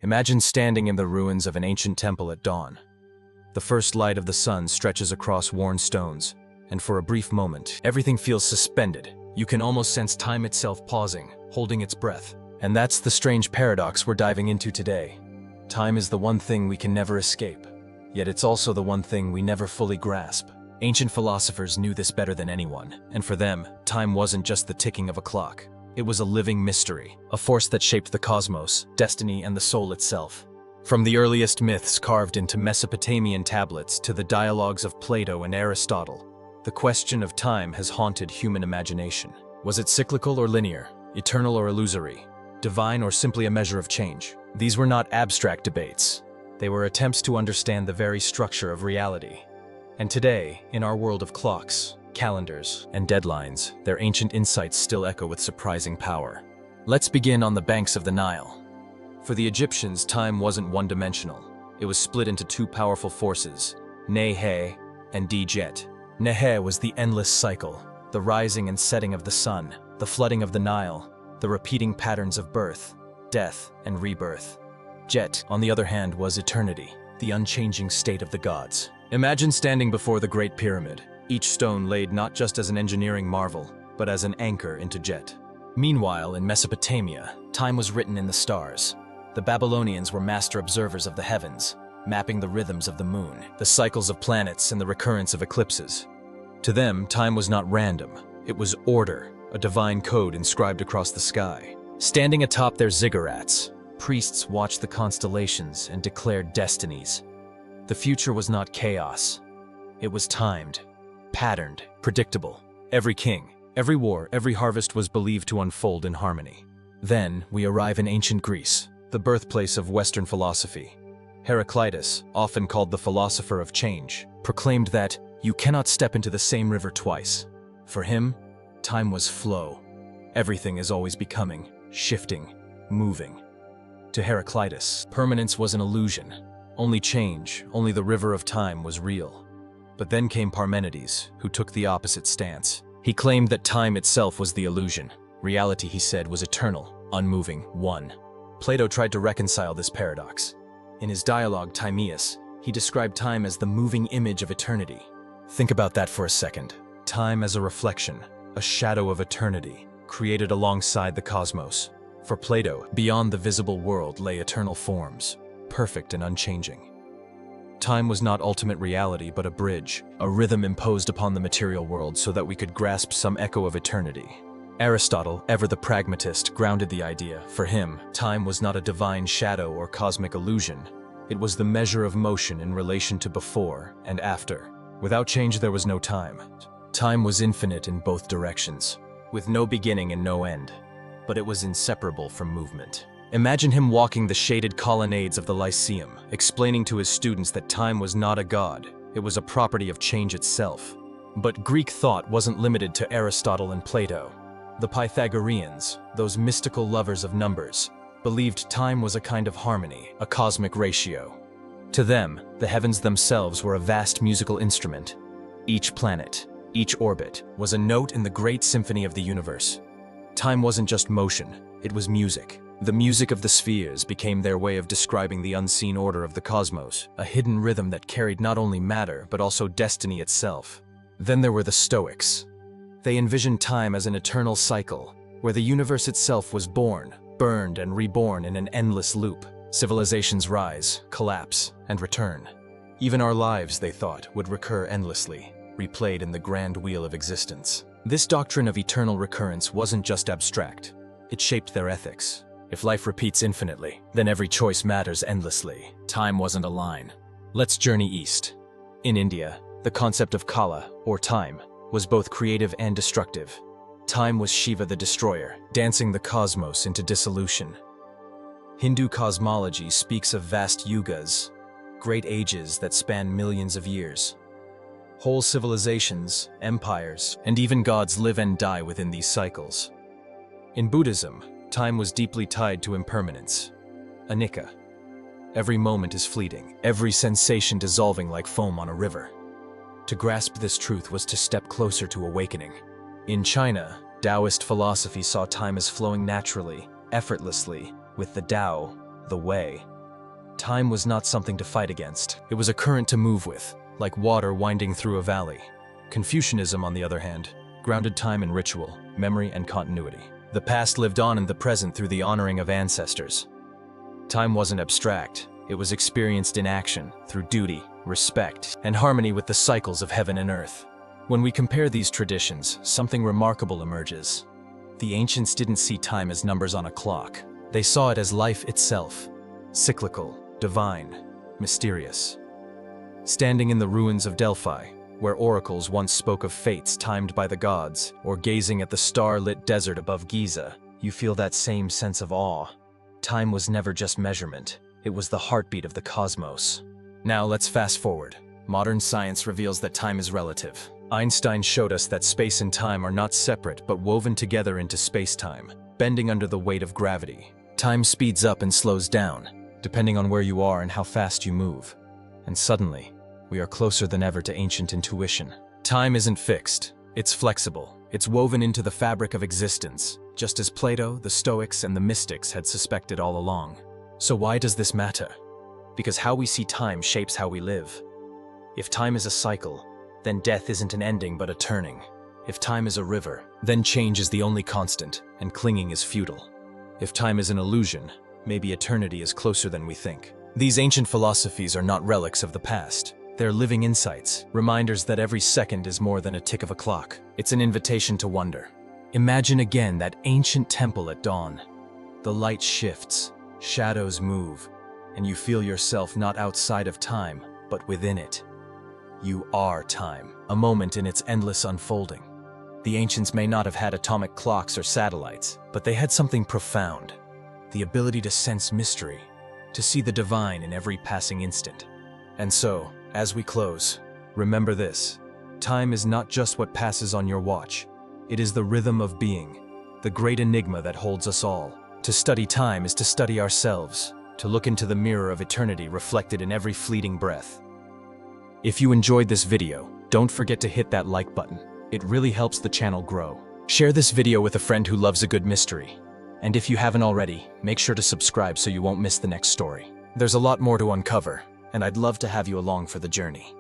Imagine standing in the ruins of an ancient temple at dawn. The first light of the sun stretches across worn stones, and for a brief moment, everything feels suspended. You can almost sense time itself pausing, holding its breath. And that's the strange paradox we're diving into today. Time is the one thing we can never escape, yet it's also the one thing we never fully grasp. Ancient philosophers knew this better than anyone, and for them, time wasn't just the ticking of a clock. It was a living mystery, a force that shaped the cosmos, destiny, and the soul itself. From the earliest myths carved into Mesopotamian tablets to the dialogues of Plato and Aristotle, the question of time has haunted human imagination. Was it cyclical or linear, eternal or illusory, divine or simply a measure of change? These were not abstract debates. They were attempts to understand the very structure of reality. And today, in our world of clocks, calendars, and deadlines, their ancient insights still echo with surprising power. Let's begin on the banks of the Nile. For the Egyptians, time wasn't one-dimensional. It was split into two powerful forces, Nehe and Djet. Nehe was the endless cycle, the rising and setting of the sun, the flooding of the Nile, the repeating patterns of birth, death, and rebirth. Djet, on the other hand, was eternity, the unchanging state of the gods. Imagine standing before the Great Pyramid, each stone laid not just as an engineering marvel, but as an anchor into Djet. Meanwhile, in Mesopotamia, time was written in the stars. The Babylonians were master observers of the heavens, mapping the rhythms of the moon, the cycles of planets, and the recurrence of eclipses. To them, time was not random. It was order, a divine code inscribed across the sky. Standing atop their ziggurats, priests watched the constellations and declared destinies. The future was not chaos. It was timed, patterned, predictable. Every king, every war, every harvest was believed to unfold in harmony. Then we arrive in ancient Greece, the birthplace of Western philosophy. Heraclitus, often called the philosopher of change, proclaimed that you cannot step into the same river twice. For him, time was flow. Everything is always becoming, shifting, moving. To Heraclitus, permanence was an illusion. Only change, only the river of time was real. But then came Parmenides, who took the opposite stance. He claimed that time itself was the illusion. Reality, he said, was eternal, unmoving, one. Plato tried to reconcile this paradox. In his dialogue, Timaeus, he described time as the moving image of eternity. Think about that for a second. Time as a reflection, a shadow of eternity, created alongside the cosmos. For Plato, beyond the visible world lay eternal forms, perfect and unchanging. Time was not ultimate reality, but a bridge, a rhythm imposed upon the material world so that we could grasp some echo of eternity. Aristotle, ever the pragmatist, grounded the idea. For him, time was not a divine shadow or cosmic illusion. It was the measure of motion in relation to before and after. Without change, there was no time. Time was infinite in both directions, with no beginning and no end, but it was inseparable from movement. Imagine him walking the shaded colonnades of the Lyceum, explaining to his students that time was not a god, it was a property of change itself. But Greek thought wasn't limited to Aristotle and Plato. The Pythagoreans, those mystical lovers of numbers, believed time was a kind of harmony, a cosmic ratio. To them, the heavens themselves were a vast musical instrument. Each planet, each orbit, was a note in the great symphony of the universe. Time wasn't just motion, it was music. The music of the spheres became their way of describing the unseen order of the cosmos, a hidden rhythm that carried not only matter but also destiny itself. Then there were the Stoics. They envisioned time as an eternal cycle, where the universe itself was born, burned, and reborn in an endless loop. Civilizations rise, collapse, and return. Even our lives, they thought, would recur endlessly, replayed in the grand wheel of existence. This doctrine of eternal recurrence wasn't just abstract. It shaped their ethics. If life repeats infinitely, then every choice matters endlessly. Time wasn't a line. Let's journey east. In India, the concept of Kala, or time, was both creative and destructive. Time was Shiva the destroyer, dancing the cosmos into dissolution. Hindu cosmology speaks of vast yugas, great ages that span millions of years. Whole civilizations, empires, and even gods live and die within these cycles. In Buddhism, time was deeply tied to impermanence, anicca. Every moment is fleeting, every sensation dissolving like foam on a river. To grasp this truth was to step closer to awakening. In China, Taoist philosophy saw time as flowing naturally, effortlessly, with the Tao, the way. Time was not something to fight against. It was a current to move with, like water winding through a valley. Confucianism, on the other hand, grounded time in ritual, memory, and continuity. The past lived on in the present through the honoring of ancestors. Time wasn't abstract. It was experienced in action, through duty, respect, and harmony with the cycles of heaven and earth. When we compare these traditions, something remarkable emerges. The ancients didn't see time as numbers on a clock. They saw it as life itself, cyclical, divine, mysterious. Standing in the ruins of Delphi, where oracles once spoke of fates timed by the gods, or gazing at the star-lit desert above Giza, you feel that same sense of awe. Time was never just measurement. It was the heartbeat of the cosmos. Now let's fast forward. Modern science reveals that time is relative. Einstein showed us that space and time are not separate but woven together into space-time, bending under the weight of gravity. Time speeds up and slows down, depending on where you are and how fast you move. And suddenly, we are closer than ever to ancient intuition. Time isn't fixed. It's flexible. It's woven into the fabric of existence, just as Plato, the Stoics, and the mystics had suspected all along. So why does this matter? Because how we see time shapes how we live. If time is a cycle, then death isn't an ending but a turning. If time is a river, then change is the only constant, and clinging is futile. If time is an illusion, maybe eternity is closer than we think. These ancient philosophies are not relics of the past. They're living insights, reminders that every second is more than a tick of a clock. It's an invitation to wonder. Imagine again that ancient temple at dawn. The light shifts, shadows move, and you feel yourself not outside of time, but within it. You are time, a moment in its endless unfolding. The ancients may not have had atomic clocks or satellites, but they had something profound. The ability to sense mystery, to see the divine in every passing instant. And so, as we close, remember this. Time is not just what passes on your watch. It is the rhythm of being, the great enigma that holds us all. To study time is to study ourselves, to look into the mirror of eternity reflected in every fleeting breath. If you enjoyed this video, don't forget to hit that like button. It really helps the channel grow. Share this video with a friend who loves a good mystery. And if you haven't already, make sure to subscribe so you won't miss the next story. There's a lot more to uncover, and I'd love to have you along for the journey.